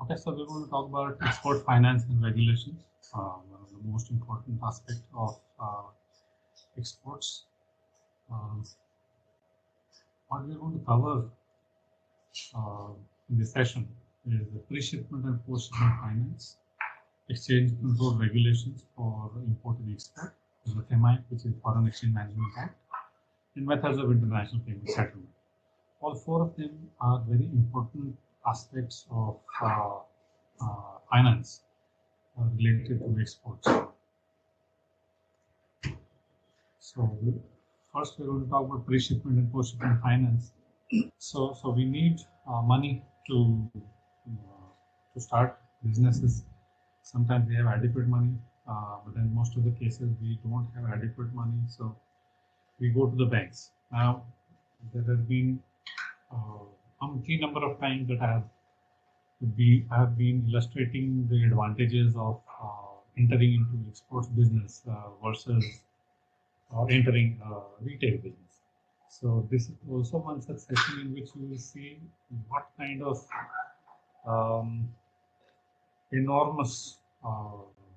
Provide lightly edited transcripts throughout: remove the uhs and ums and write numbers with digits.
Okay, so we're going to talk about export finance and regulations, one of the most important aspects of exports. Um, what we're going to cover uh, in this session is the pre-shipment and post-shipment finance, exchange control regulations for import and export, the FMI, which is Foreign Exchange Management Act, and methods of international payment settlement. All four of them are very important aspects of finance related to exports. So first we're going to talk about pre-shipment and post-shipment finance. So we need money to start businesses. Sometimes we have adequate money, but then most of the cases we don't have adequate money. So we go to the banks. Now there has been umpteen number of times that I have been illustrating the advantages of entering into exports business versus entering retail business. So this is also one such session in which you will see what kind of enormous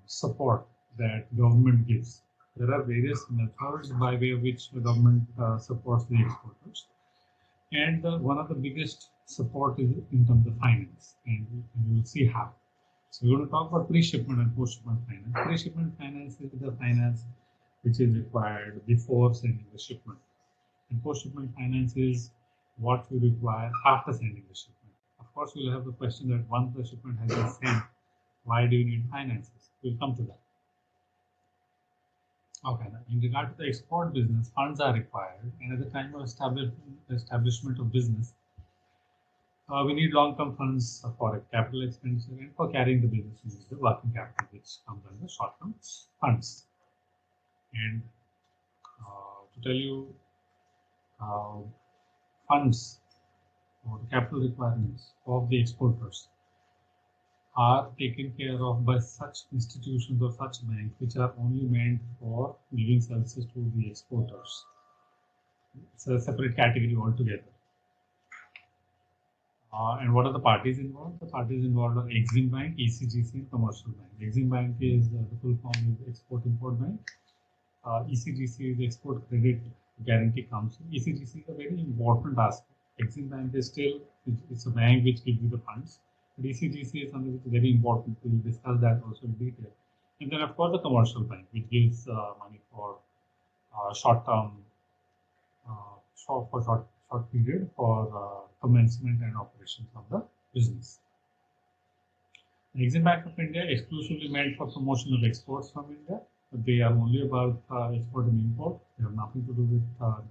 support that government gives. There are various methods by way of which the government supports the exporters. And one of the biggest support is in terms of finance, and you will see how. So we're going to talk about pre-shipment and post-shipment finance. Pre-shipment finance is the finance which is required before sending the shipment. And post-shipment finance is what you require after sending the shipment. Of course, you'll have the question that once the shipment has been sent, why do you need finances? We'll come to that. Okay, now in regard to the export business, funds are required, and at the time of establishment of business, we need long-term funds for a capital expenditure and for carrying the business. We need the working capital, which comes under short-term funds. And to tell you, funds or the capital requirements of the exporters are taken care of by such institutions or such banks which are only meant for giving services to the exporters. It's a separate category altogether. And what are the parties involved? The parties involved are Exim Bank, ECGC, and Commercial Bank. Exim Bank is the full form is Export-Import Bank. ECGC is the Export Credit Guarantee Council. ECGC is a very important aspect. Exim Bank is still, it's a bank which gives you the funds. But ECGC is something which is very important. We'll discuss that also in detail. And then, of course, the Commercial Bank, which gives money for short-term, short period for commencement and operations of the business. The Exim Bank of India is exclusively meant for promotion of exports from India. They are only about export and import. They have nothing to do with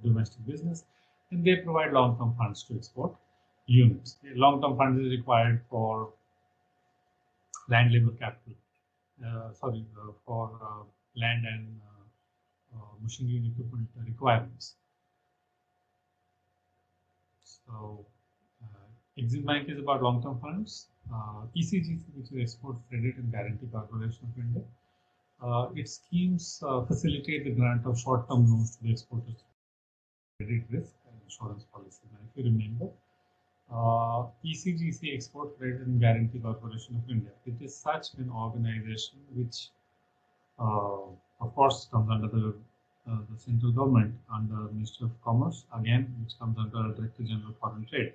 domestic business, and they provide long-term funds to export units. Long-term funds is required for land labor capital, for land and machinery and equipment requirements. So Exim Bank is about long-term funds. ECGC, which is Export Credit and Guarantee Corporation of India, its schemes facilitate the grant of short-term loans to the exporters, credit risk and insurance policy. Now, if you remember, ECGC, Export Credit and Guarantee Corporation of India, it is such an organization which, of course, comes under the central government, under Ministry of Commerce, again, which comes under Director General Foreign Trade.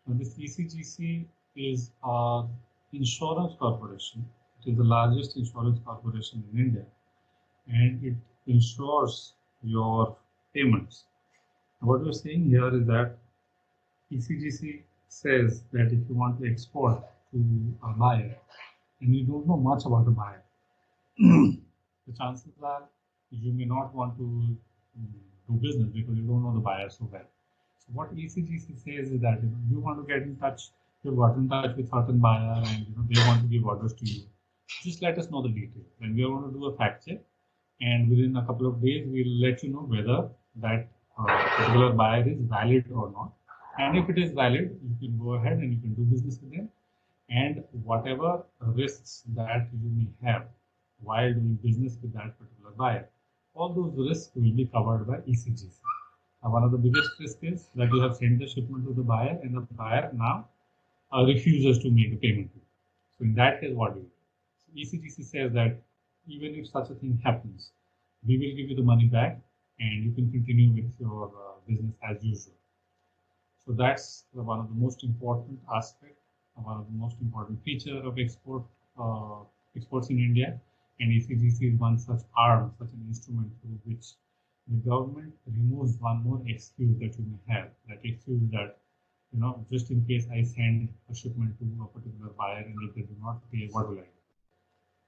Now, this ECGC is an insurance corporation. It is the largest insurance corporation in India, and it insures your payments. What we're saying here is that ECGC says that if you want to export to a buyer and you don't know much about a buyer, the chances are you may not want to do business because you don't know the buyer so well. So what ECGC says is that you want to get in touch, you've got in touch with certain buyer and they want to give orders to you. Just let us know the details. Then we are going to do a fact check, and within a couple of days we'll let you know whether that particular buyer is valid or not. And if it is valid, you can go ahead and you can do business with them. And whatever risks that you may have while doing business with that particular buyer, all those risks will be covered by ECGC. One of the biggest risks is that you have sent the shipment to the buyer and the buyer now refuses to make a payment to you. in that case, what do you do? So ECGC says that even if such a thing happens, we will give you the money back and you can continue with your business as usual. So that's one of the most important aspects, one of the most important feature of exports in India. And ECGC is one such arm, such an instrument through which the government removes one more excuse that you may have. That excuse that, just in case I send a shipment to a particular buyer and if they do not pay, what will I do?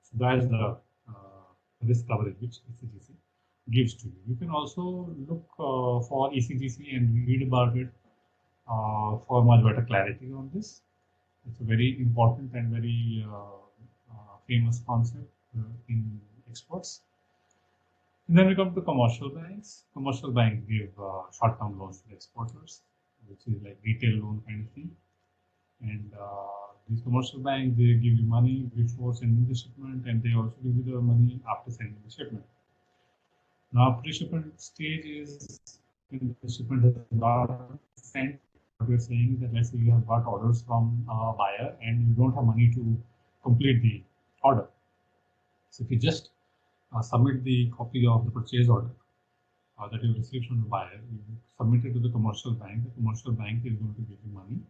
So that is the risk coverage which ECGC gives to you. You can also look for ECGC and read about it for much better clarity on this. It's a very important and very famous concept in exports. And then we come to commercial banks. Commercial banks give short-term loans to the exporters, which is like retail loan kind of thing. And these commercial banks, they give you money before sending the shipment, and they also give you the money after sending the shipment. Now, pre-shipment stage is when the shipment is not sent. What we're saying is that let's say you have got orders from a buyer and you don't have money to complete the order. So if you just submit the copy of the purchase order that you received from the buyer, you submit it to the commercial bank. The commercial bank is going to give you money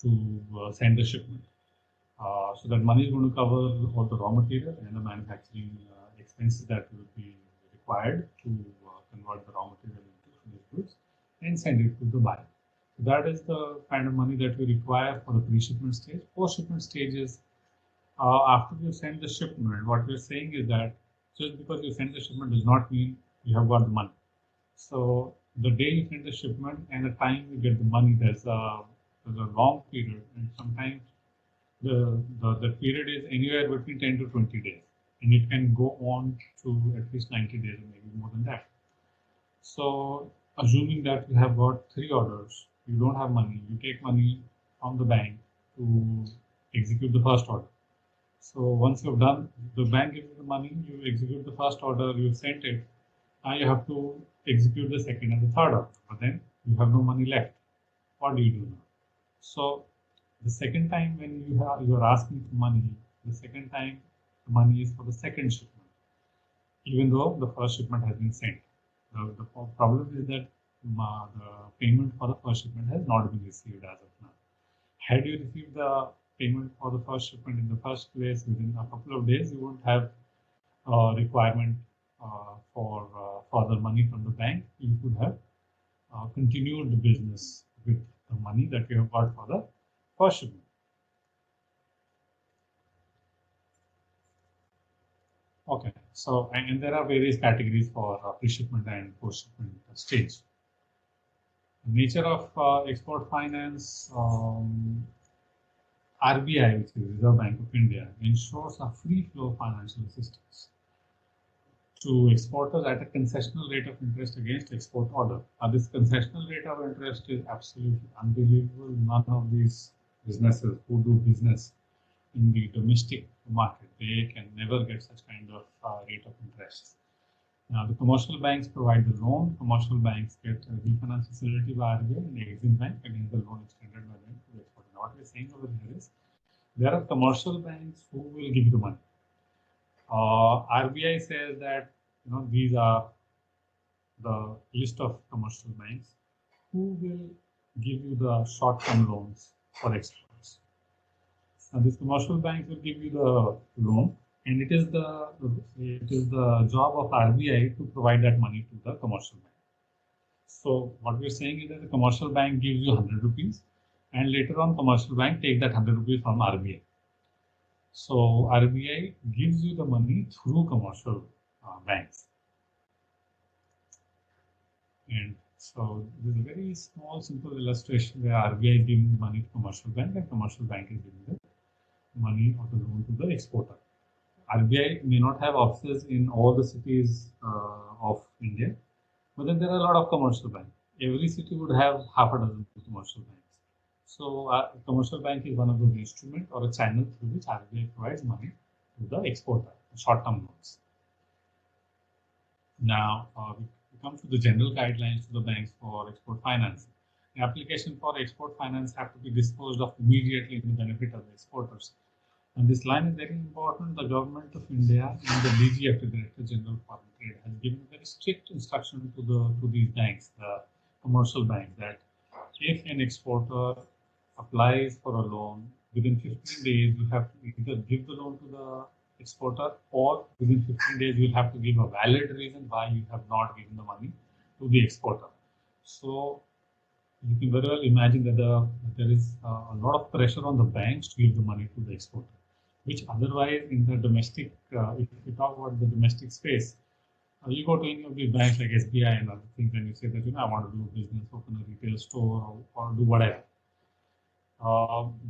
to send the shipment. So that money is going to cover all the raw material and the manufacturing expenses that will be required to convert the raw material into finished goods and send it to the buyer. So that is the kind of money that we require for the pre-shipment stage. Post-shipment stage is after you send the shipment. What we're saying is that just because you send the shipment does not mean you have got the money. So the day you send the shipment and the time you get the money, there's a long period, and sometimes the period is anywhere between 10 to 20 days, and it can go on to at least 90 days or maybe more than that. So assuming that you have got 3 orders, you don't have money, you take money from the bank to execute the first order. So once you've done, the bank gives you the money, you execute the first order, you sent it, now you have to execute the second and the third order, but then you have no money left. What do you do now? So the second time when you are asking for money, the second time the money is for the second shipment, even though the first shipment has been sent. The problem is that the payment for the first shipment has not been received as of now. Had you received the payment for the first shipment in the first place within a couple of days, you won't have a requirement for further money from the bank. You could have continued the business with the money that you have got for the first shipment. Okay, so and there are various categories for pre-shipment and post-shipment stage. The nature of export finance, RBI, which is Reserve Bank of India, ensures a free flow of financial assistance to exporters at a concessional rate of interest against export order. This concessional rate of interest is absolutely unbelievable. None of these businesses who do business in the domestic market, they can never get such kind of rate of interest. Now, the commercial banks provide the loan. Commercial banks get a refinance facility by RBI and Exim Bank against the loan extended by them to the exporter. Now, what we're saying over here is there are commercial banks who will give you the money. RBI says that these are the list of commercial banks who will give you the short-term loans for exports. Now, these commercial banks will give you the loan, and it is the job of RBI to provide that money to the commercial bank. So what we're saying is that the commercial bank gives you 100 rupees, and later on commercial bank take that 100 rupees from RBI. So RBI gives you the money through commercial banks. And so this is a very small, simple illustration where RBI is giving money to commercial bank and commercial bank is giving the money or the loan to the exporter. RBI may not have offices in all the cities of India, but then there are a lot of commercial banks. Every city would have half a dozen commercial banks. So a commercial bank is one of those instruments or a channel through which RBI provides money to the exporter, short-term loans. Now, we come to the general guidelines to the banks for export finance. The application for export finance have to be disposed of immediately in the benefit of the exporters. And this line is very important. The government of India and the DGF, the Director General of Foreign Trade, has given very strict instruction to these banks, the commercial banks, that if an exporter applies for a loan, within 15 days you have to either give the loan to the exporter, or within 15 days you will have to give a valid reason why you have not given the money to the exporter. So you can very well imagine that there is a lot of pressure on the banks to give the money to the exporter, which otherwise in the domestic, if we talk about the domestic space, you go to any of these banks like SBI and other things, and you say that I want to do business, open a retail store, or do whatever.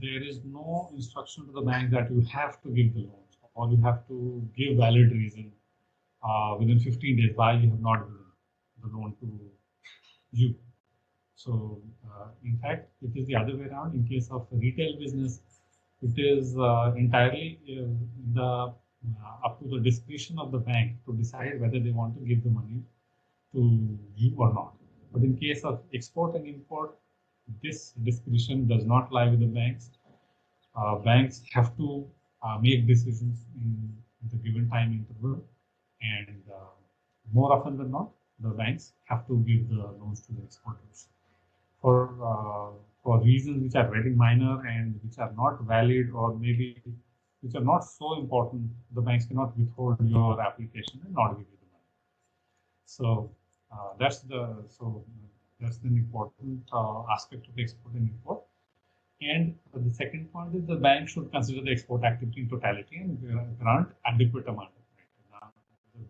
There is no instruction to the bank that you have to give the loans, or you have to give valid reason within 15 days why you have not given the loan to you. So, in fact, it is the other way around. In case of retail business, it is entirely up to the discretion of the bank to decide whether they want to give the money to you or not. But in case of export and import, this discretion does not lie with the banks. Banks have to make decisions in the given time interval, and more often than not, the banks have to give the loans to the exporters for reasons which are very minor and which are not valid, or maybe which are not so important. The banks cannot withhold your application and not give you the money. So that's an important aspect of export and import. And the second point is the bank should consider the export activity in totality and grant adequate amount of credit. Now,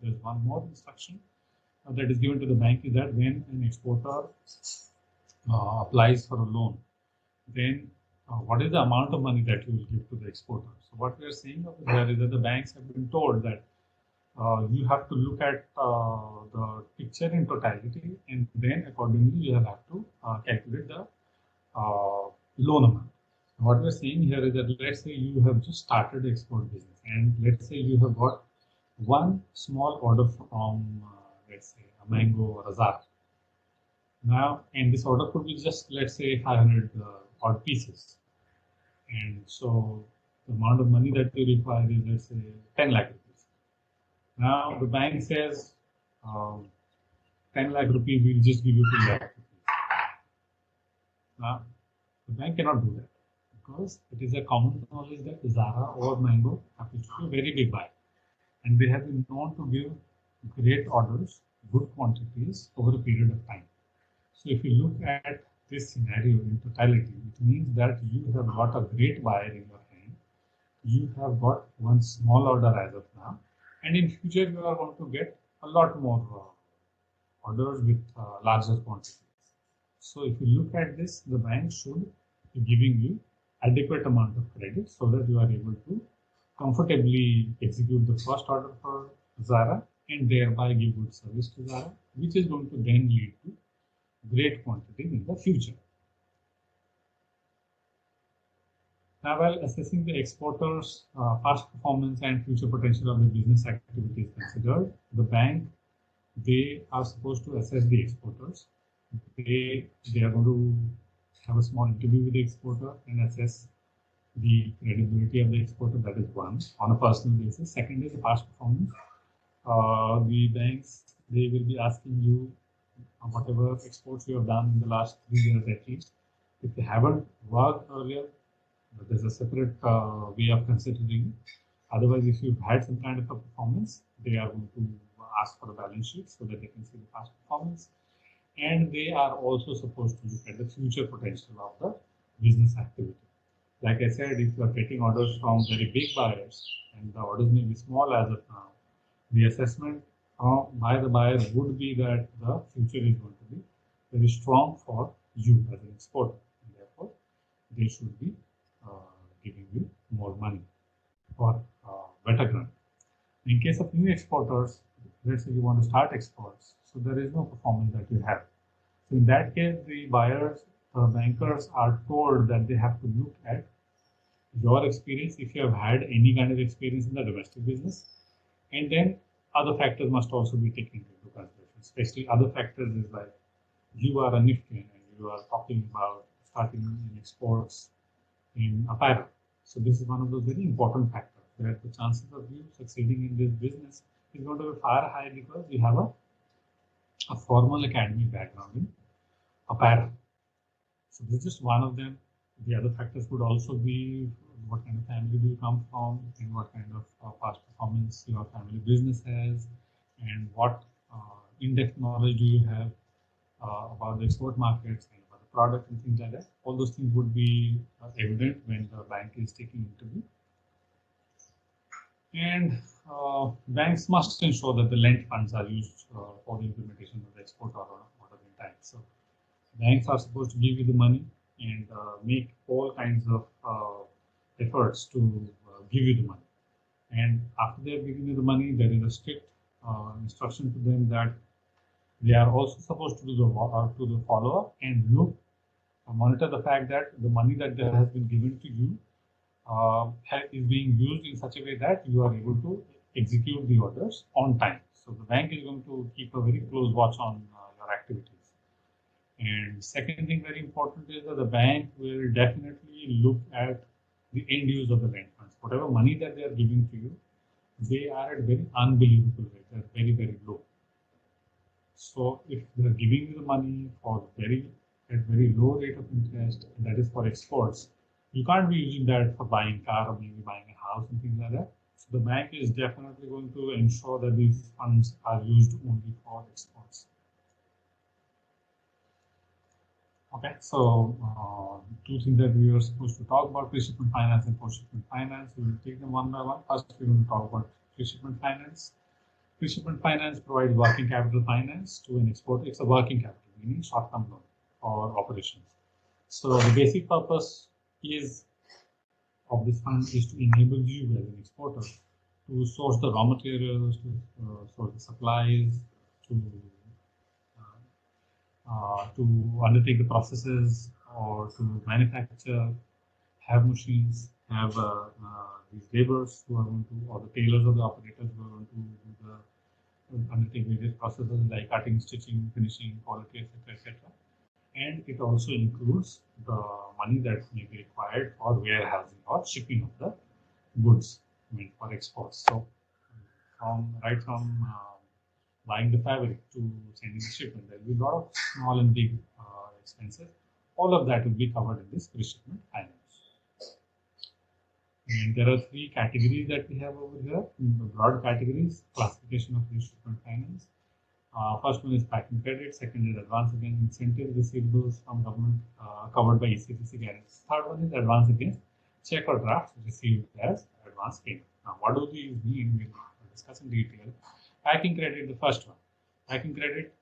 there's one more instruction that is given to the bank, is that when an exporter applies for a loan, then what is the amount of money that you will give to the exporter? So what we are saying over here is that the banks have been told that you have to look at the picture in totality, and then accordingly you have to calculate the loan amount. What we are saying here is that let's say you have just started export business, and let's say you have got one small order from let's say a Mango or a Zara. Now, and this order could be just, let's say, 500 odd pieces. And so the amount of money that you require is, let's say, 10 lakh rupees. Now, the bank says 10 lakh rupees, we'll just give you 2 lakh rupees. Now, the bank cannot do that, because it is a common knowledge that Zara or Mango happens to be a very big buyer. And they have been known to give great orders, good quantities over a period of time. So if you look at this scenario in totality, it means that you have got a great buyer in your hand. You have got one small order as of now, and in future you are going to get a lot more orders with larger quantities. So if you look at this, the bank should be giving you adequate amount of credit so that you are able to comfortably execute the first order for Zara and thereby give good service to Zara, which is going to then lead to great quantities in the future. Now, while assessing the exporters' past performance and future potential of the business activities considered, the bank, they are supposed to assess the exporters. They are going to have a small interview with the exporter and assess the credibility of the exporter. That is one, on a personal basis. Second is the past performance. The banks, they will be asking you whatever exports you have done in the last 3 years at least. If they haven't worked earlier, there's a separate way of considering it. Otherwise, if you've had some kind of a performance, they are going to ask for a balance sheet so that they can see the past performance. And they are also supposed to look at the future potential of the business activity. Like I said, if you are getting orders from very big buyers and the orders may be small as of now, the assessment by the buyer would be that the future is going to be very strong for you as an exporter, and therefore they should be giving you more money or better grant. In case of new exporters, let's say you want to start exports, so there is no performance that you have. So in that case, the buyers, bankers are told that they have to look at your experience, if you have had any kind of experience in the domestic business, and then other factors must also be taken into consideration. Especially other factors is like you are a Niftian and you are talking about starting in exports in apparel. So this is one of those very important factors where the chances of you succeeding in this business is going to be far high because you have a formal academic background in apparel. So this is just one of them. The other factors would also be what kind of family do you come from, and what kind of past performance your family business has, and what in-depth knowledge do you have about the export markets and about the product and things like that. All those things would be evident when the bank is taking interview. And banks must ensure that the lent funds are used for the implementation of the export order in time. So banks are supposed to give you the money and make all kinds of efforts to give you the money. And after they have given you the money, there is a strict instruction to them that they are also supposed to do the follow-up and monitor the fact that the money that there has been given to you is being used in such a way that you are able to execute the orders on time. So the bank is going to keep a very close watch on your activities. And second thing very important is that the bank will definitely look at the end use of the lend funds. Whatever money that they are giving to you, they are at very unbelievable rate. They are very, very low. So if they are giving you the money for at very low rate of interest, and that is for exports, you can't be using that for buying a car or maybe buying a house and things like that. So the bank is definitely going to ensure that these funds are used only for exports. Okay, so two things that we were supposed to talk about: pre-shipment finance and post-shipment finance. We will take them one by one. First, we're going to talk about pre-shipment finance. Pre-shipment finance provides working capital finance to an exporter. It's a working capital, meaning short-term loan or operations. So the basic purpose of this fund is to enable you as an exporter to source the raw materials, to source the supplies, to undertake the processes or to manufacture, have machines, have these laborers who are going to, or the tailors or the operators who are going to undertake various processes like cutting, stitching, finishing, quality, etc., etc. And it also includes the money that may be required for warehousing or shipping of the goods meant for exports. So, right from buying the fabric to sending the shipment, there will be a lot of small and big expenses. All of that will be covered in this pre-shipment finance. And there are three categories that we have over here. The broad categories, classification of pre-shipment finance. First one is packing credit, second is advance against incentive receivables from government covered by ECTC guarantees. Third one is advance against check or drafts received as advance payment. Now, what do these mean? We'll discuss in detail. Packing credit, the first one. Packing credit,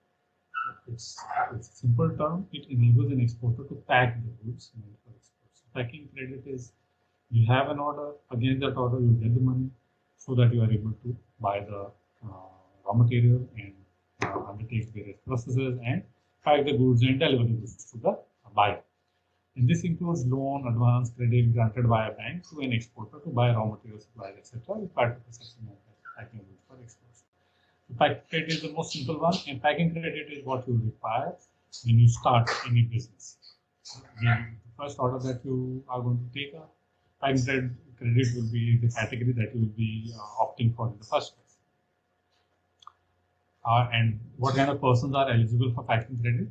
it's a simple term. It enables an exporter to pack the goods meant for export. So packing credit is you have an order, against that order you get the money so that you are able to buy the raw material and undertake various processes and pack the goods and deliver the goods to the buyer. And this includes loan, advance, credit granted by a bank to an exporter to buy raw material supplies, etc. with part of the section of packing goods for exports. So packing credit is the most simple one, and packing credit is what you require when you start any business. Again, the first order that you are going to take, packing credit will be the category that you will be opting for in the first place. And what kind of persons are eligible for packing credit?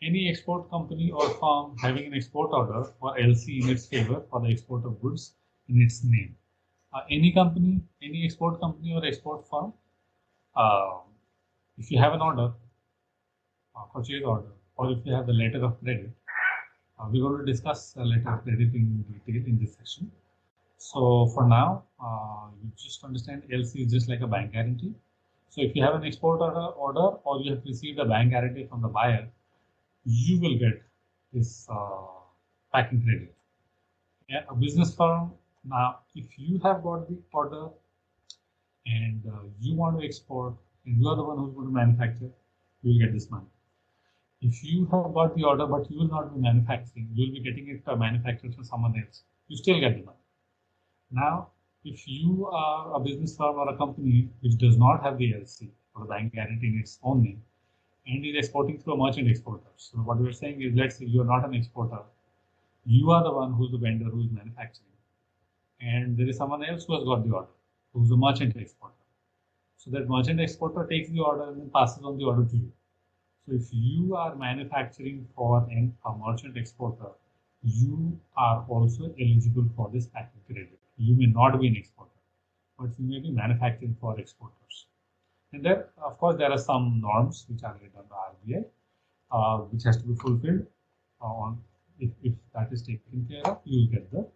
Any export company or firm having an export order or LC in its favor for the export of goods in its name. Any company, any export company or export firm, if you have an order, purchase order, or if you have the letter of credit, we're going to discuss a letter of credit in detail in this session. So for now, you just understand LC is just like a bank guarantee. So if you have an export order or you have received a bank guarantee from the buyer, you will get this packing credit. Yeah, a business firm, now if you have got the order and you want to export and you are the one who's going to manufacture, you will get this money. If you have got the order but you will not be manufacturing, you will be getting it manufactured from someone else, you still get the money. Now, if you are a business firm or a company which does not have the LC or the bank guarantee in its own name and is exporting through a merchant exporter. So what we are saying is, let's say you are not an exporter, you are the one who's the vendor who's manufacturing. and there is someone else who has got the order, who's a merchant exporter. So that merchant exporter takes the order and then passes on the order to you. So if you are manufacturing for a merchant exporter, you are also eligible for this packing credit. You may not be an exporter, but you may be manufacturing for exporters. And there, of course, there are some norms which are written by RBI, which has to be fulfilled. If that is taken care of, you will get the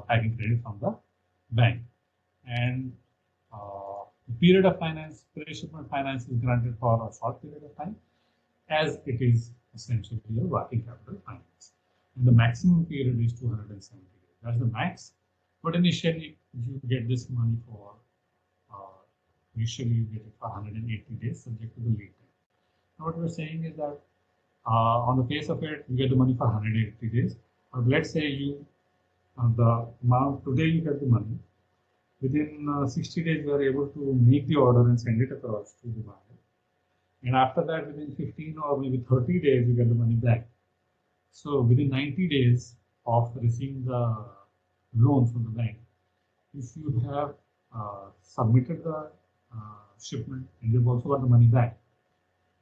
packing credit from the bank. And the period of finance, pre-shipment finance is granted for a short period of time, as it is essentially a working capital finance. And the maximum period is 270 days. That's the max. But initially, you get this money for, usually you get it for 180 days, subject to the lead time. Now, what we're saying is that on the face of it, you get the money for 180 days. But let's say you, the amount today you get the money. Within 60 days, you are able to make the order and send it across to the buyer. And after that, within 15 or maybe 30 days, you get the money back. So within 90 days of receiving the loan from the bank, if you have submitted the shipment and you've also got the money back,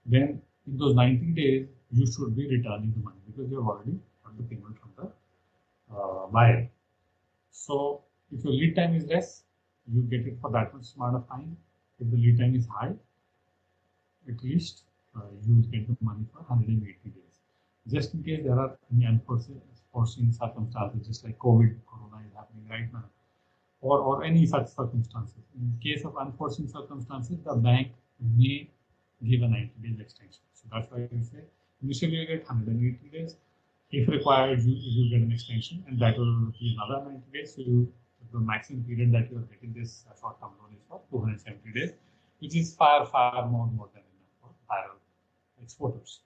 then in those 90 days, you should be returning the money because you have already got the payment from the buyer. So if your lead time is less, you get it for that much amount of time. If the lead time is high, at least you will get the money for 180 days. Just in case there are any unforeseen circumstances, just like COVID, Corona is happening right now, or any such circumstances. In case of unforeseen circumstances, the bank may give a 90 days extension. So that's why we say initially you get 180 days. If required, you get an extension, and that will be another 90 days. So the maximum period that you are getting this short-term loan is for 270 days, which is far more than enough for apparel exporters.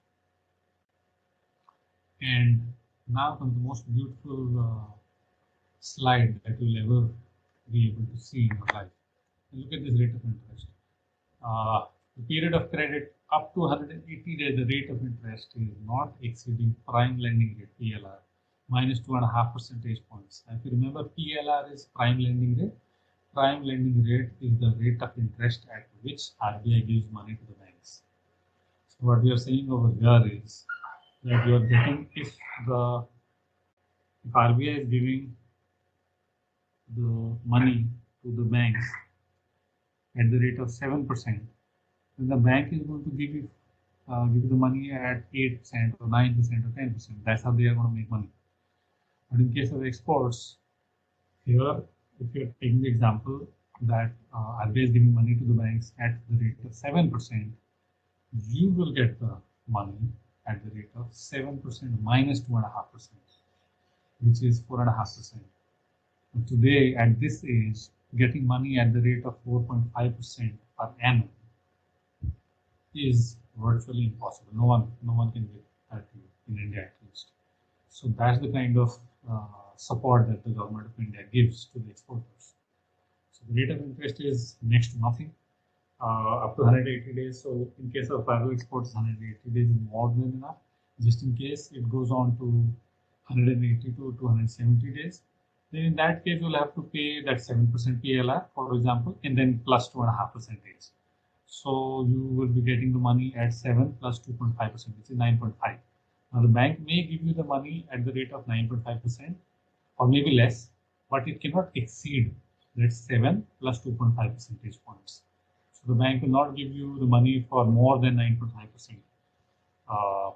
And now comes the most beautiful slide that you'll ever be able to see in your life. And look at this rate of interest. The period of credit up to 180 days, the rate of interest is not exceeding prime lending rate, PLR, minus 2.5 percentage points. If you remember, PLR is prime lending rate. Prime lending rate is the rate of interest at which RBI gives money to the banks. So what we are saying over here is that you are getting, if RBI is giving the money to the banks at the rate of 7%, then the bank is going to give you the money at 8% or 9% or 10%. That's how they are going to make money. But in case of exports, here, if you're taking the example that RBI is giving money to the banks at the rate of 7%, you will get the money at the rate of 7% minus 2.5%, which is 4.5%. Today, at this age, getting money at the rate of 4.5% per annum is virtually impossible. No one can give that to you in India, at least. So that's the kind of support that the government of India gives to the exporters. So the rate of interest is next to nothing, up to 180 days. So in case of apparel exports, 180 days is more than enough. Just in case it goes on to 180 to 270 days, then in that case you'll have to pay that 7% PLR, for example, and then plus 2.5%. So you will be getting the money at 7 plus 2.5%, which is 9.5. Now the bank may give you the money at the rate of 9.5% or maybe less, but it cannot exceed that 7 plus 2.5 percentage points. So the bank will not give you the money for more than 9.5%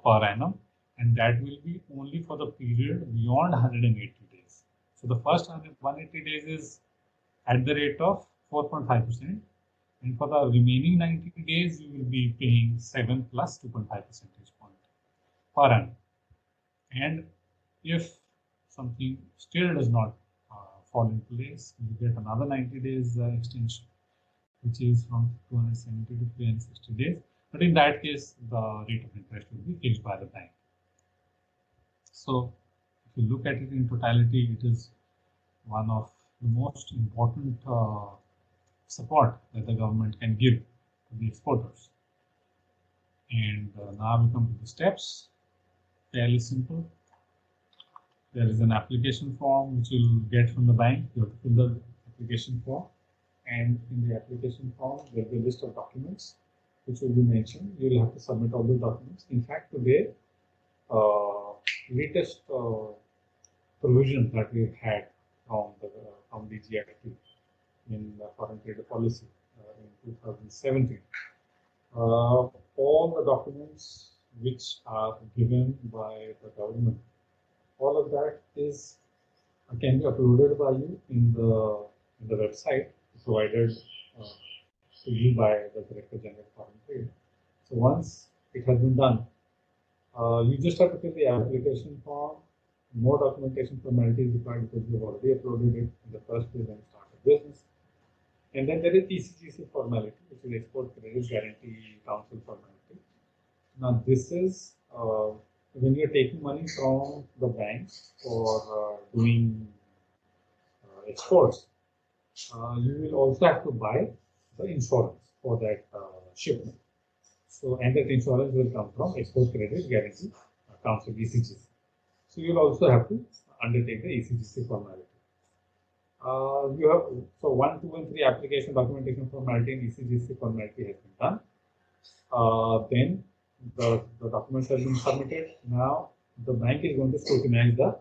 per annum, and that will be only for the period beyond 180 days. So the first 180 days is at the rate of 4.5%. And for the remaining 90 days, you will be paying 7 plus 2.5 percentage point per annum. And if something still does not fall in place, you get another 90 days extension, which is from 270 to 360 days. But in that case, the rate of interest will be fixed by the bank. So if you look at it in totality, it is one of the most important support that the government can give to the exporters. And now we come to the steps. Fairly simple. there is an application form which you'll get from the bank. You have to fill the application form, and in the application form there will be a list of documents which will be mentioned. You will have to submit all the documents. In fact, today latest provision that we've had from the GIP in the foreign trade policy in 2017. All the documents which are given by the government, all of that is can be uploaded by you in the website provided to you by the Director General of Foreign Trade. So once it has been done, you just have to fill the application form. No documentation formality is required because you have already uploaded it in the first place and started business. And then there is ECGC formality, which is Export Credit Guarantee Council formality. Now this is when you are taking money from the bank for doing exports, you will also have to buy the insurance for that shipment. So, and that insurance will come from Export Credit Guarantee Council, ECGC. So you will also have to undertake the ECGC formality. You have so 1, 2, and 3 application documentation formality and ECGC formality has been done. Then the documents have been submitted. Now the bank is going to scrutinize the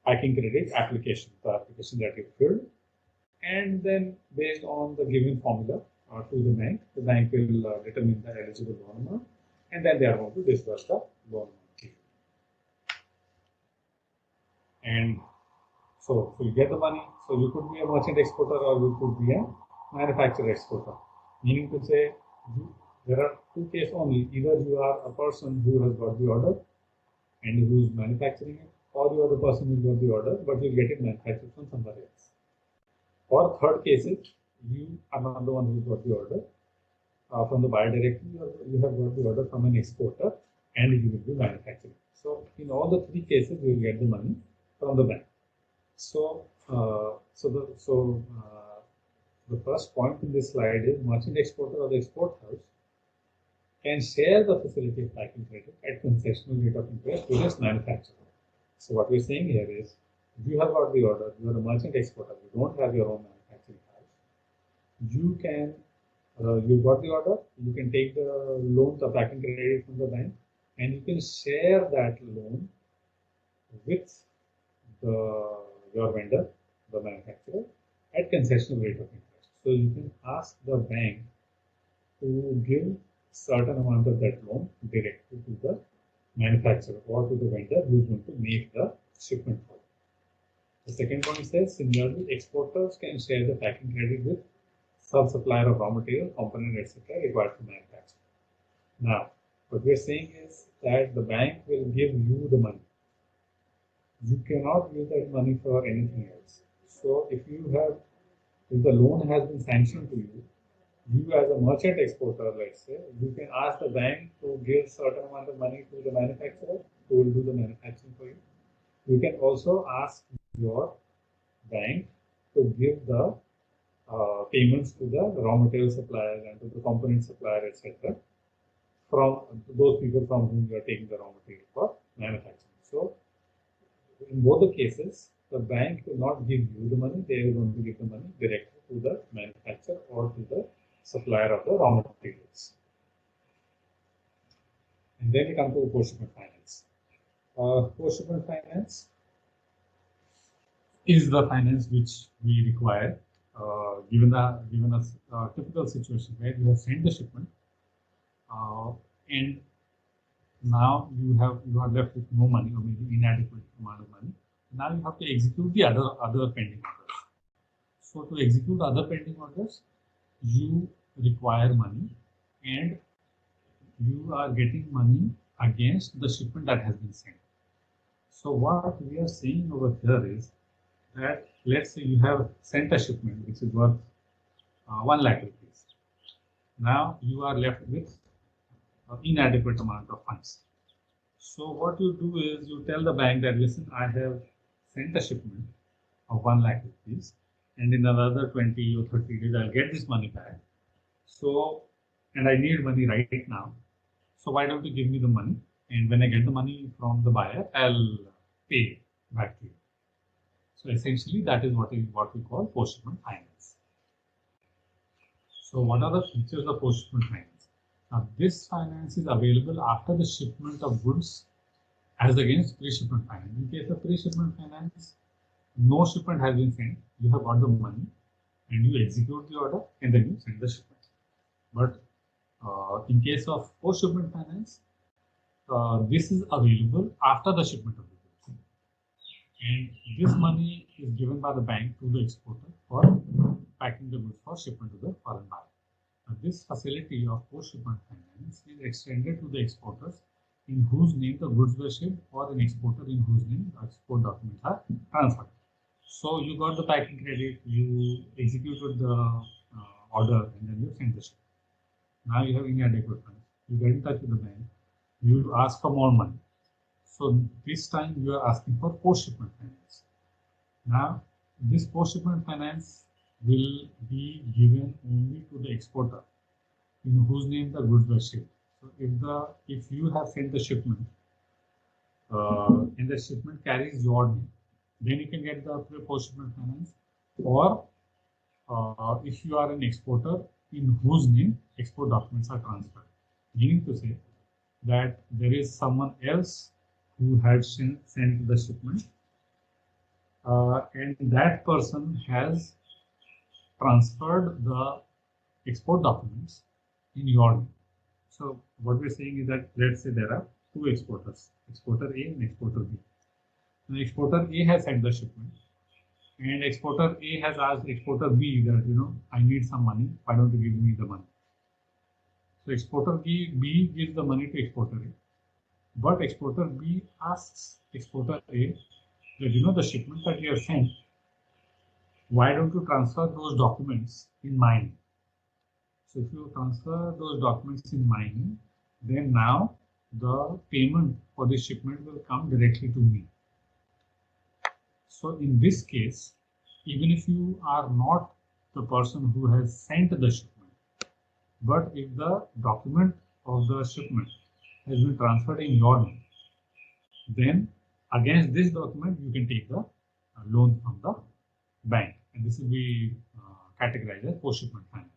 packing credit application, the application that you filled, and then based on the given formula to the bank will determine the eligible loan amount, and then they are going to disburse the loan amount. And so you get the money. So you could be a merchant exporter or you could be a manufacturer exporter. Meaning to say, there are two cases only. Either you are a person who has got the order and who is manufacturing it, or you are the person who got the order but you get it manufactured from somebody else. Or third case is, you are not the one who got the order from the buyer directly, or you have got the order from an exporter and you will be manufacturing. So in all the three cases, you will get the money from the bank. So, the first point in this slide is merchant exporter or the export house can share the facility of packing credit at concessional rate of interest with its manufacturer. So what we're saying here is, you have got the order, you are a merchant exporter, you don't have your own manufacturing house. You can, you got the order, you can take the loan, the packing credit from the bank, and you can share that loan with your vendor, the manufacturer, at concessional rate of interest. So you can ask the bank to give certain amount of that loan directly to the manufacturer or to the vendor who is going to make the shipment for you. The second point says, similarly, exporters can share the packing credit with sub-supplier of raw material, component, etc. required for manufacture. Now, what we are saying is that the bank will give you the money. You cannot use that money for anything else. So if the loan has been sanctioned to you, you as a merchant exporter, let's say, you can ask the bank to give certain amount of money to the manufacturer who will do the manufacturing for you. You can also ask your bank to give the payments to the raw material suppliers and to the component supplier, etc. from those people from whom you are taking the raw material for manufacturing. So in both the cases, the bank will not give you the money, they are going to give the money directly to the manufacturer or to the supplier of the raw materials. And then we come to post-shipment finance. Post-shipment finance is the finance which we require given a typical situation where you have sent the shipment and now you are left with no money or maybe inadequate amount of money. Now you have to execute the other pending orders. So to execute other pending orders, you require money, and you are getting money against the shipment that has been sent. So what we are saying over here is that, let's say you have sent a shipment which is worth 1 lakh rupees. Now you are left with inadequate amount of funds. So what you do is you tell the bank that, listen, I have sent a shipment of 1 lakh rupees, and in another 20 or 30 days I'll get this money back. So, and I need money right now. So why don't you give me the money, and when I get the money from the buyer, I'll pay. back to you. So essentially, that is what we call post-shipment finance. So what are the features of post-shipment finance? Now, this finance is available after the shipment of goods as against pre-shipment finance. In case of pre-shipment finance, no shipment has been sent. You have got the money and you execute the order and then you send the shipment. But in case of post-shipment finance, this is available after the shipment of the goods. And this money is given by the bank to the exporter for packing the goods for shipment to the foreign buyer. Now, this facility of post-shipment finance is extended to the exporters in whose name the goods were shipped or an exporter in whose name the export documents are transferred. So you got the packing credit, you executed the order, and then you send the shipment. Now you have inadequate funds. You get in touch with the bank, you ask for more money. So this time you are asking for post-shipment finance. Now this post-shipment finance will be given only to the exporter in whose name the goods were shipped. So if you have sent the shipment and the shipment carries your name, then you can get the post-shipment finance. Or if you are an exporter in whose name export documents are transferred, meaning to say that there is someone else who had sent the shipment and that person has transferred the export documents in your name. So what we're saying is that, let's say there are two exporters, exporter A and exporter B. Now exporter A has sent the shipment and exporter A has asked exporter B that, I need some money, why don't you give me the money? So exporter B gives the money to exporter A, but exporter B asks exporter A that, the shipment that you have sent, why don't you transfer those documents in my name? So if you transfer those documents in my name, then now the payment for the shipment will come directly to me. So in this case, even if you are not the person who has sent the shipment, but if the document of the shipment has been transferred in your name, then against this document you can take the loan from the bank, and this will be categorized as post-shipment finance.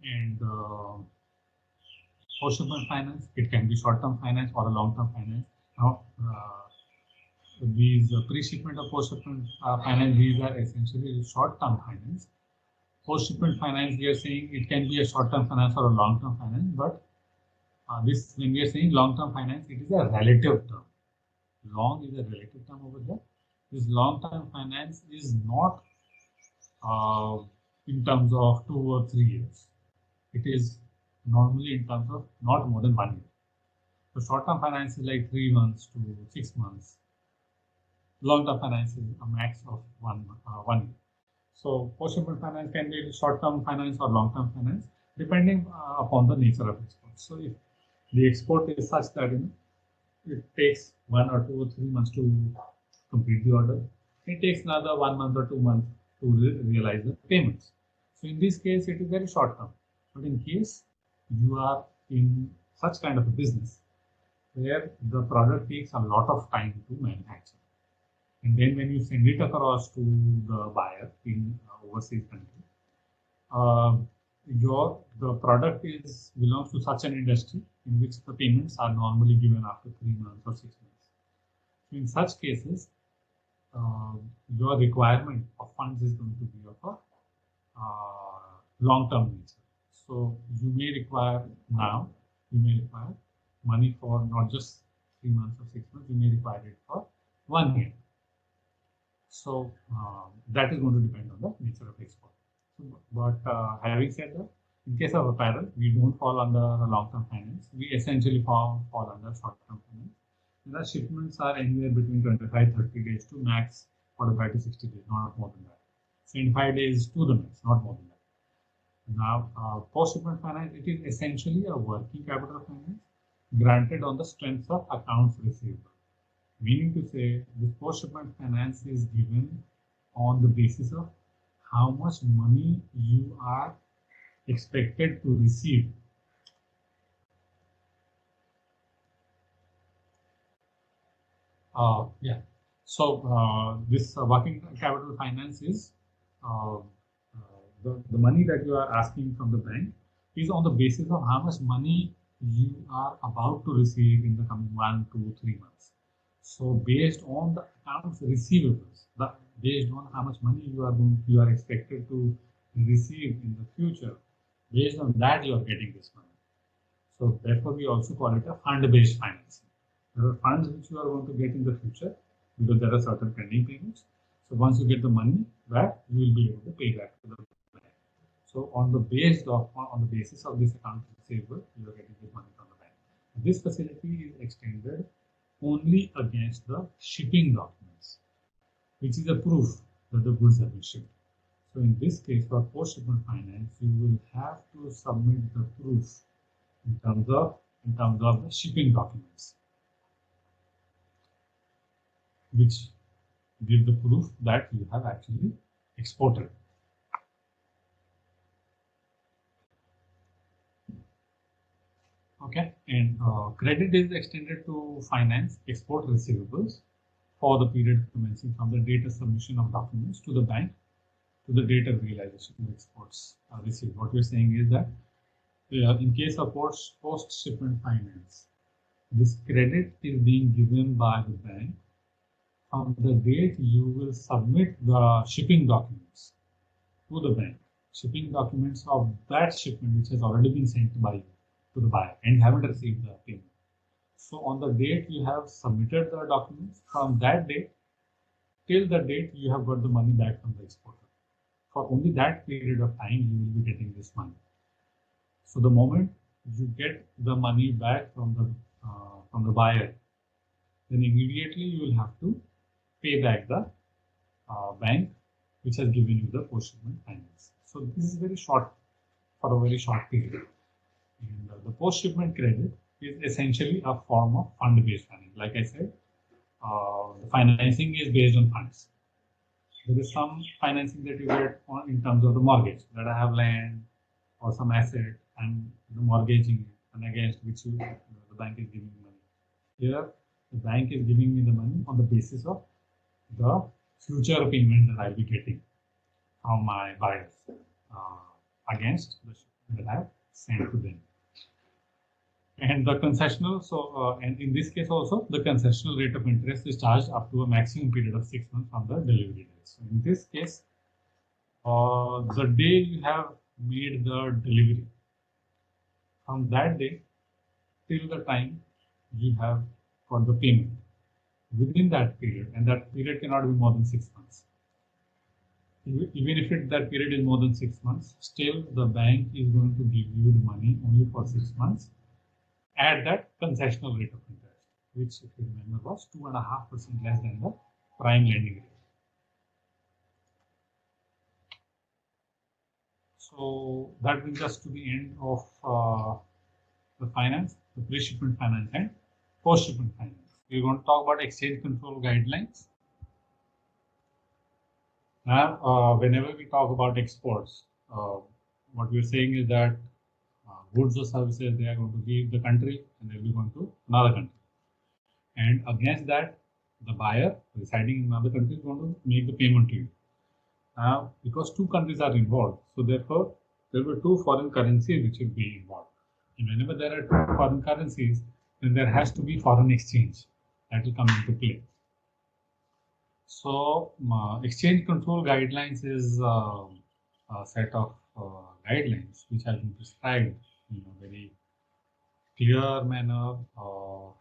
And post-shipment finance, it can be short-term finance or a long-term finance. Now, these pre-shipment or post-shipment finance, these are essentially short-term finance. Post-shipment finance, we are saying it can be a short-term finance or a long-term finance, but this, when we are saying long-term finance, it is a relative term. Long is a relative term over there. This long-term finance is not in terms of 2 or 3 years. It is normally in terms of not more than 1 year. So short-term finance is like 3 months to 6 months. Long-term finance is a max of 1 year. So post-shipment finance can be short-term finance or long-term finance, depending upon the nature of export. So if the export is such that it takes 1 or 2 or 3 months to complete the order, it takes another 1 month or 2 months to realize the payments. So in this case, it is very short-term. But in case you are in such kind of a business where the product takes a lot of time to manufacture, and then when you send it across to the buyer in overseas country, the product belongs to such an industry in which the payments are normally given after 3 months or 6 months. So in such cases, your requirement of funds is going to be of a long-term nature. So you may require money for not just 3 months or 6 months, you may require it for 1 year. So that is going to depend on the nature of export. So, but having said that, in case of apparel, we don't fall under long-term finance. We essentially fall under short-term finance. And the shipments are anywhere between 25-30 days to max 45 to 60 days, not more than that. 75 days to the max, not more than that. Now, post-shipment finance, it is essentially a working capital finance granted on the strength of accounts receivable. Meaning to say, this post-shipment finance is given on the basis of how much money you are expected to receive Yeah. So this working capital finance is the money that you are asking from the bank is on the basis of how much money you are about to receive in the coming 1, 2, 3 months. So based on the accounts receivables, based on how much money you are expected to receive in the future, based on that you are getting this money. So therefore, we also call it a fund-based financing. There are funds which you are going to get in the future because there are certain pending payments. So once you get the money back, you will be able to pay back to the bank. So on the basis of this account receivable, you are getting this money from the bank. This facility is extended only against the shipping documents, which is a proof that the goods have been shipped. So in this case, for post-shipment finance, you will have to submit the proof in terms of the shipping documents, which give the proof that you have actually exported. Okay, and credit is extended to finance export receivables for the period commencing from the date of submission of documents to the bank to the date of realization of exports received. What we're saying is that in case of post-shipment finance, this credit is being given by the bank from the date you will submit the shipping documents to the bank. Shipping documents of that shipment which has already been sent by you to the buyer and haven't received the payment. So on the date you have submitted the documents, from that date till the date you have got the money back from the exporter. For only that period of time you will be getting this money. So the moment you get the money back from the buyer, then immediately you will have to pay back the bank which has given you the post-shipment finance. So this is very short, for a very short period. And the post-shipment credit is essentially a form of fund-based finance. Like I said, the financing is based on funds. There is some financing that you get in terms of the mortgage, that I have land or some asset and mortgaging it, and against which the bank is giving money. Here, the bank is giving me the money on the basis of the future payments that I'll be getting from my buyers against the shipment that I have sent to them. And the concessional, and in this case also, the concessional rate of interest is charged up to a maximum period of 6 months from the delivery date. So in this case, the day you have made the delivery, from that day till the time you have got the payment, within that period, and that period cannot be more than 6 months. Even if that period is more than 6 months, still the bank is going to give you the money only for 6 months at that concessional rate of interest, which, if you remember, was 2.5% less than the prime lending rate. So that brings us to the end of the finance, the pre-shipment finance and post-shipment finance. We're going to talk about exchange control guidelines. Now, whenever we talk about exports, what we're saying is that goods or services, they are going to leave the country and they'll be going to another country. And against that, the buyer residing in another country is going to make the payment to you. Now, because two countries are involved, so therefore, there were two foreign currencies which will be involved. And whenever there are two foreign currencies, then there has to be foreign exchange that will come into play. So, exchange control guidelines is a set of guidelines which have been prescribed in a very clear manner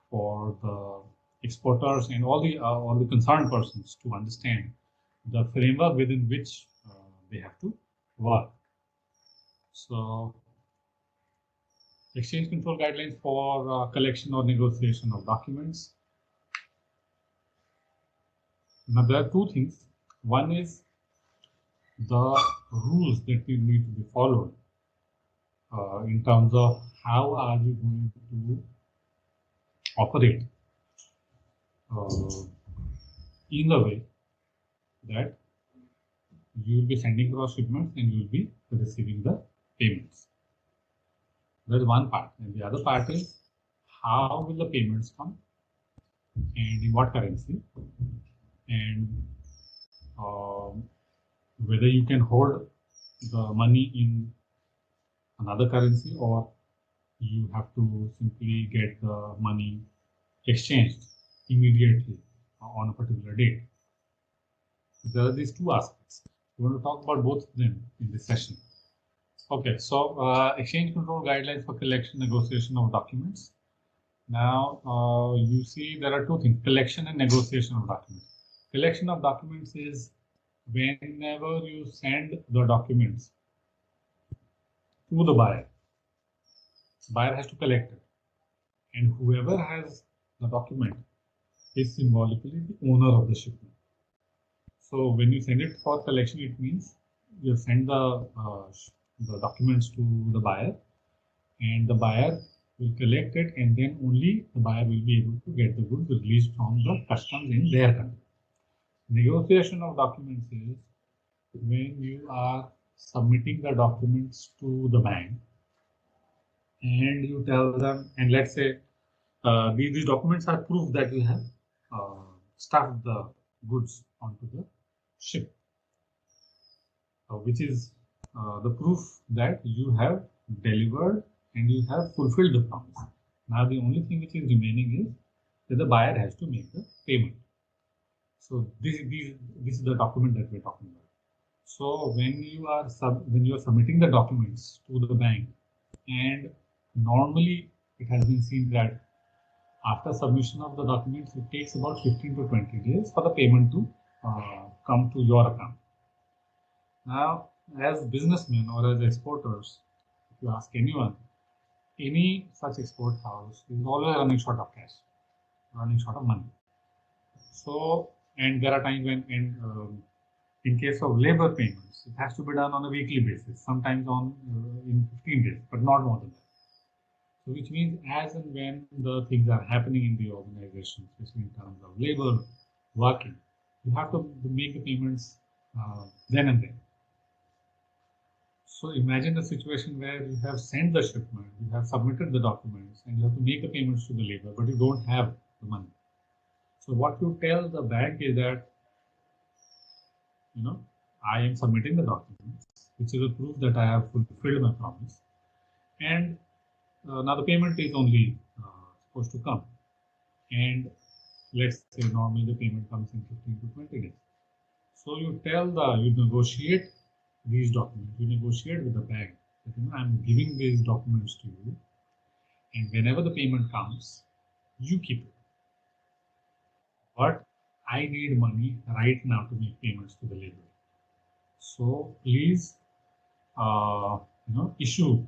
for the exporters and all the concerned persons to understand the framework within which they have to work. So, exchange control guidelines for collection or negotiation of documents. Now, there are two things. One is the rules that will need to be followed in terms of how are you going to operate in the way that you will be sending cross shipments and you will be receiving the payments. That's one part. And the other part is how will the payments come? and in what currency, and whether you can hold the money in another currency or you have to simply get the money exchanged immediately on a particular date. So there are these two aspects. We want to talk about both of them in this session. Okay, so exchange control guidelines for collection, negotiation of documents. Now you see there are two things: collection and negotiation of documents. Collection of documents is whenever you send the documents to the buyer has to collect it, and whoever has the document is symbolically the owner of the shipment. So when you send it for collection, it means you send the documents to the buyer, and the buyer will collect it, and then only the buyer will be able to get the goods released from the customs in their country. Negotiation of documents is when you are submitting the documents to the bank and you tell them, and let's say these documents are proof that you have stuffed the goods onto the ship, which is the proof that you have delivered and you have fulfilled the promise. Now the only thing which is remaining is that the buyer has to make the payment. So this is the document that we're talking about. So when you are submitting the documents to the bank, and normally it has been seen that after submission of the documents, it takes about 15 to 20 days for the payment to come to your account. Now, as businessmen or as exporters, if you ask anyone, any such export house is always running short of cash, running short of money. So, and there are times when, in case of labor payments, it has to be done on a weekly basis, sometimes on in 15 days, but not more than that. So, which means as and when the things are happening in the organization, especially in terms of labor working, you have to make the payments then and there. So imagine a situation where you have sent the shipment, you have submitted the documents, and you have to make the payments to the labor, but you don't have the money. So what you tell the bank is that, I am submitting the documents, which is a proof that I have fulfilled my promise, and now the payment is only supposed to come. And let's say normally the payment comes in 15 to 20 days. So you negotiate these documents, you negotiate with the bank that I'm giving these documents to you, and whenever the payment comes, you keep it. But I need money right now to make payments to the labor. So please, issue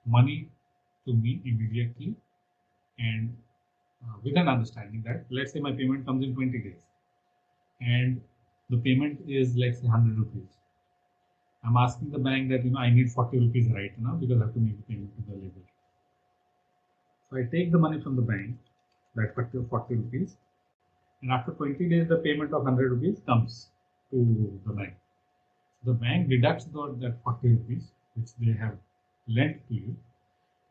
money to me immediately, and with an understanding that, let's say my payment comes in 20 days, and the payment is, let's say, 100 rupees. I'm asking the bank that, I need 40 rupees right now because I have to make the payment to the labor. So I take the money from the bank, that 40 rupees, and after 20 days, the payment of 100 rupees comes to the bank. The bank deducts that 40 rupees, which they have lent to you.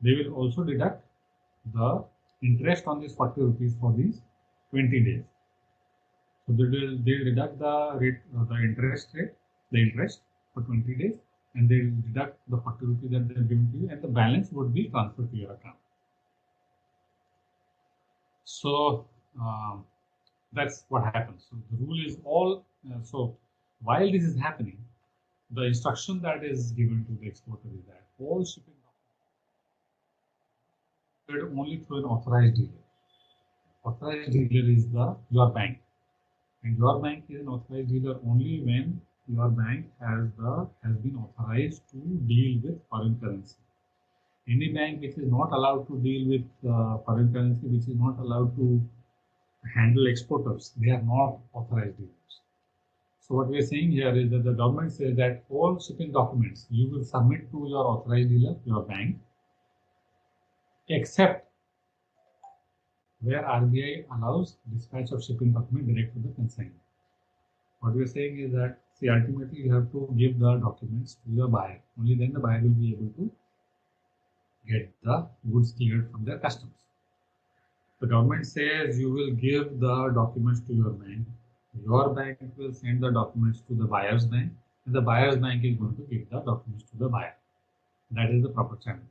They will also deduct the interest on these 40 rupees for these 20 days. So they'll deduct the rate, the interest for 20 days, and they'll deduct the 40 rupees that they're given to you, and the balance would be transferred to your account. So that's what happens. So the rule is so while this is happening, the instruction that is given to the exporter is that all shipping documents only through an authorized dealer. Authorized dealer is your bank, and your bank is an authorized dealer only when your bank has been authorized to deal with foreign currency. Any bank which is not allowed to deal with foreign currency, which is not allowed to handle exporters, they are not authorized dealers. So what we are saying here is that the government says that all shipping documents you will submit to your authorized dealer, your bank, except where RBI allows dispatch of shipping document direct to the consignment. What we are saying is that, see, ultimately you have to give the documents to your buyer. Only then the buyer will be able to get the goods cleared from their customs. The government says you will give the documents to your bank will send the documents to the buyer's bank, and the buyer's bank is going to give the documents to the buyer. That is the proper channel,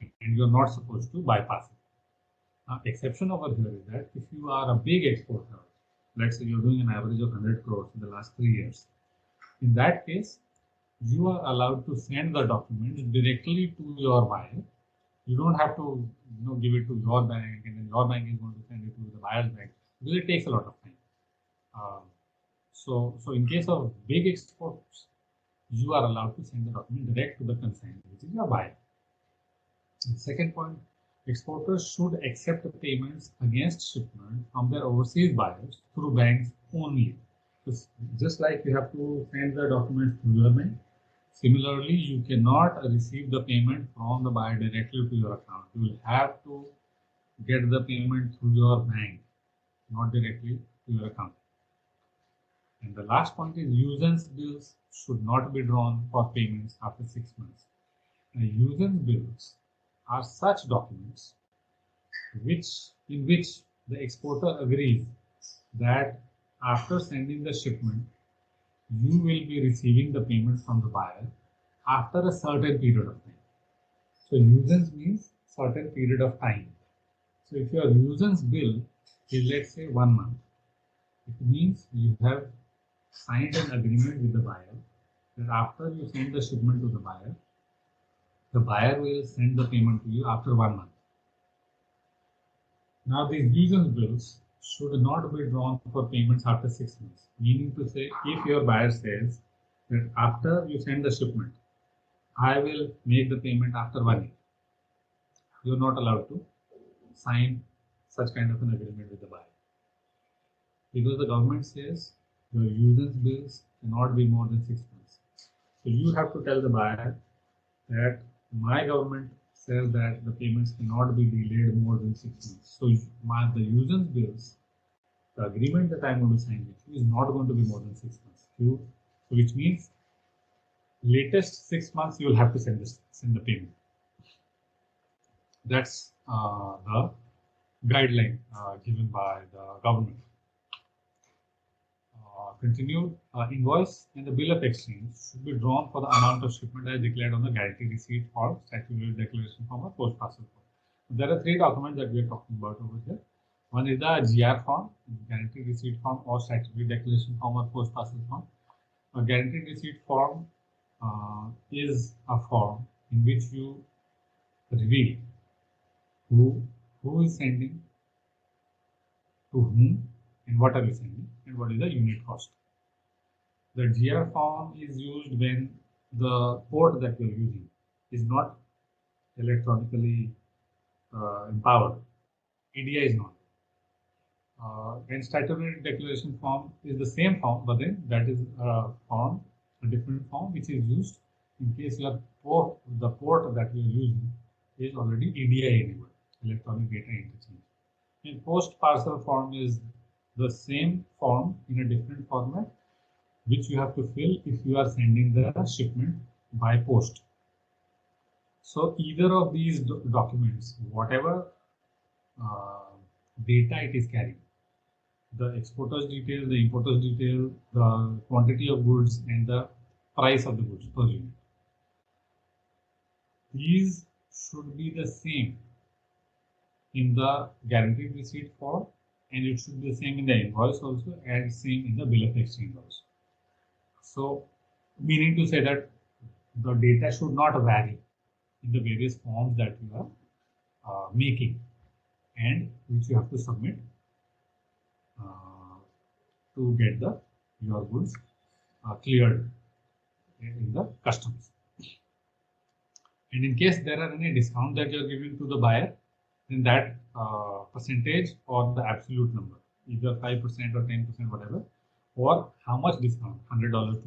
and you're not supposed to bypass it. Exception over here is that if you are a big exporter, let's say you're doing an average of 100 crores in the last 3 years, in that case, you are allowed to send the documents directly to your buyer. You don't have to give it to your bank and then your bank is going to send it to the buyer's bank, because it takes a lot of time. So in case of big exports, you are allowed to send the document direct to the consignee, which is your buyer. And second point, exporters should accept payments against shipment from their overseas buyers through banks only. Just like you have to send the documents to your bank, similarly, you cannot receive the payment from the buyer directly to your account. You will have to get the payment through your bank, not directly to your account. And the last point is usance bills should not be drawn for payments after 6 months. Now, usance bills are such documents in which the exporter agrees that after sending the shipment, you will be receiving the payment from the buyer after a certain period of time. So usance means certain period of time. So if your usance bill is, let's say, 1 month, it means you have signed an agreement with the buyer that after you send the shipment to the buyer will send the payment to you after 1 month. Now these usance bills should not be drawn for payments after 6 months. Meaning to say, if your buyer says that after you send the shipment, I will make the payment after 1 year, you're not allowed to sign such kind of an agreement with the buyer, because the government says your usance bills cannot be more than 6 months. So you have to tell the buyer that my government says that the payments cannot be delayed more than 6 months. So the usance bills, the agreement that I'm going to sign with you is not going to be more than 6 months. So which means latest 6 months you will have to send the payment. That's the guideline given by the government. Continued, invoice and the bill of exchange should be drawn for the amount of shipment as declared on the guarantee receipt form, statutory declaration form, or post parcel form. There are 3 documents that we are talking about over here. One is the GR form, guarantee receipt form, or statutory declaration form, or post parcel form. A guarantee receipt form is a form in which you reveal who is sending, to whom, and what are you sending, and what is the unit cost. The GR form is used when the port that you are using is not electronically empowered. EDI is not. And statutory declaration form is the same form, but then that is a different form which is used in case the port that you are using is already EDI enabled, electronic data interchange. And post parcel form is the same form in a different format, which you have to fill if you are sending the shipment by post. So either of these documents, whatever data it is carrying, the exporter's detail, the importer's detail, the quantity of goods, and the price of the goods per unit, these should be the same in the guaranteed receipt form, and it should be the same in the invoice also, and same in the bill of exchange also. So, meaning to say that the data should not vary in the various forms that you are making and which you have to submit to get your goods cleared in the customs. And in case there are any discount that you are giving to the buyer, then that percentage or the absolute number, either 5% or 10%, whatever, or how much discount, $100, $200.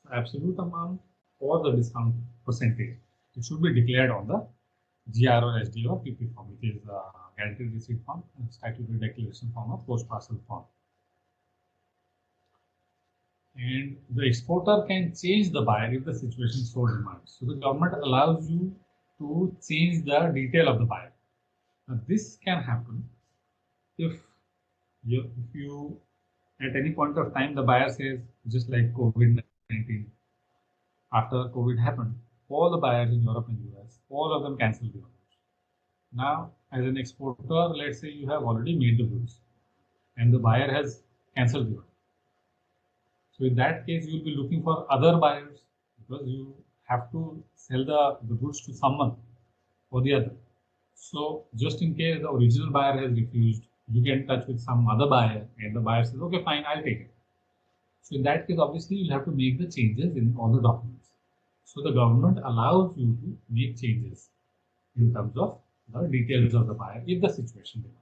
So absolute amount or the discount percentage, it should be declared on the GR or SD or PP form, which is guaranteed receipt form, statutory declaration form, or post parcel form. And the exporter can change the buyer if the situation so demands. So the government allows you to change the detail of the buyer. Now, this can happen if you at any point of time the buyer says, just like COVID-19, after COVID happened, all the buyers in Europe and US, all of them canceled the orders. Now, as an exporter, let's say you have already made the goods and the buyer has cancelled the order. So in that case, you will be looking for other buyers because you have to sell the goods to someone or the other. So just in case the original buyer has refused, you get in touch with some other buyer and the buyer says, okay, fine, I'll take it. So in that case, obviously, you'll have to make the changes in all the documents. So the government allows you to make changes in terms of the details of the buyer if the situation demands.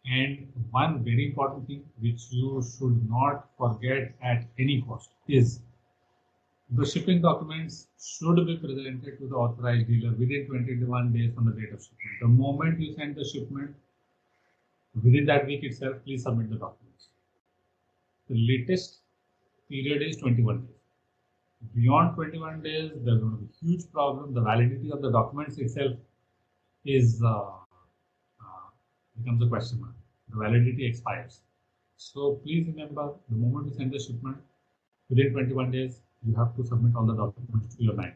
And one very important thing which you should not forget at any cost is the shipping documents should be presented to the authorized dealer within 21 days from the date of shipment. The moment you send the shipment, within that week itself, please submit the documents. The latest period is 21 days. Beyond 21 days, there's going to be a huge problem. The validity of the documents itself is becomes a question mark. The validity expires. So please remember, the moment you send the shipment, within 21 days, you have to submit all the documents to your bank.